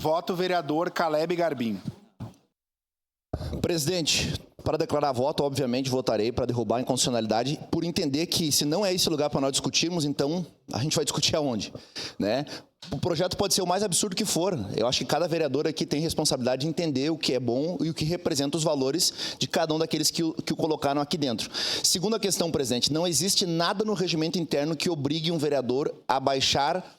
Voto vereador Caleb Garbim. Presidente, para declarar voto, obviamente, votarei para derrubar a inconstitucionalidade, por entender que, se não é esse lugar para nós discutirmos, então a gente vai discutir aonde, né? O projeto pode ser o mais absurdo que for. Eu acho que cada vereador aqui tem responsabilidade de entender o que é bom e o que representa os valores de cada um daqueles que o colocaram aqui dentro. Segunda questão, presidente, não existe nada no regimento interno que obrigue um vereador a baixar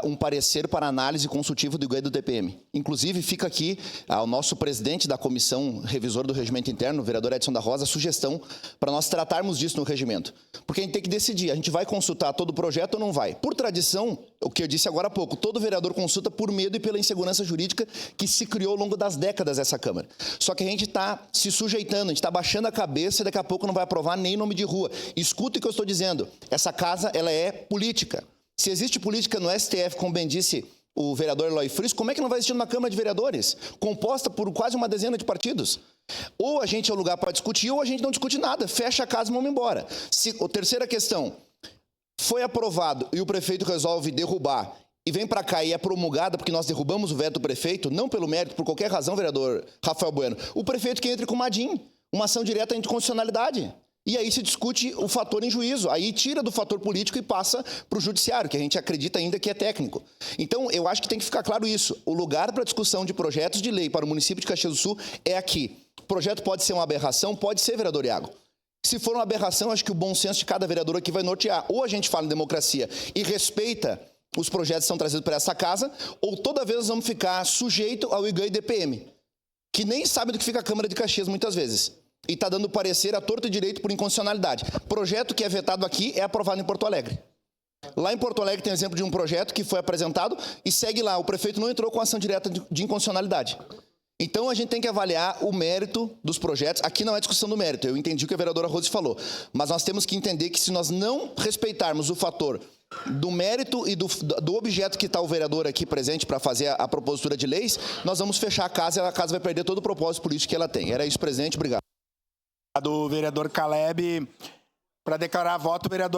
um parecer para análise consultiva do IGAI do TPM. Inclusive, fica aqui ao nosso presidente da comissão revisora do regimento interno, o vereador Edson da Rosa, a sugestão para nós tratarmos disso no regimento. Porque a gente tem que decidir, a gente vai consultar todo o projeto ou não vai? Por tradição, o que eu disse agora há pouco, todo vereador consulta por medo e pela insegurança jurídica que se criou ao longo das décadas essa Câmara. Só que a gente está se sujeitando, a gente está baixando a cabeça e daqui a pouco não vai aprovar nem nome de rua. Escuta o que eu estou dizendo, essa casa ela é política. Se existe política no STF, como bem disse o vereador Eloy Friis, como é que não vai existir numa Câmara de Vereadores, composta por quase uma dezena de partidos? Ou a gente é o lugar para discutir, ou a gente não discute nada, fecha a casa e vamos embora. Terceira questão, foi aprovado e o prefeito resolve derrubar, e vem para cá e é promulgada porque nós derrubamos o veto do prefeito, não pelo mérito, por qualquer razão, vereador Rafael Bueno, o prefeito que entra com uma DIN, uma ação direta de inconstitucionalidade. E aí se discute o fator em juízo, aí tira do fator político e passa para o judiciário, que a gente acredita ainda que é técnico. Então, eu acho que tem que ficar claro isso. O lugar para discussão de projetos de lei para o município de Caxias do Sul é aqui. O projeto pode ser uma aberração? Pode ser, vereador Iago. Se for uma aberração, acho que o bom senso de cada vereador aqui vai nortear. Ou a gente fala em democracia e respeita os projetos que são trazidos para essa casa, ou toda vez nós vamos ficar sujeito ao IGAI DPM, que nem sabe do que fica a Câmara de Caxias muitas vezes. E está dando parecer à torto e direito por inconstitucionalidade. Projeto que é vetado aqui é aprovado em Porto Alegre. Lá em Porto Alegre tem exemplo de um projeto que foi apresentado e segue lá. O prefeito não entrou com ação direta de inconstitucionalidade. Então a gente tem que avaliar o mérito dos projetos. Aqui não é discussão do mérito, eu entendi o que a vereadora Rose falou. Mas nós temos que entender que se nós não respeitarmos o fator do mérito e do objeto que está o vereador aqui presente para fazer a propositura de leis, nós vamos fechar a casa e a casa vai perder todo o propósito político que ela tem. Era isso, presidente. Obrigado. Do vereador Caleb, para declarar voto, vereador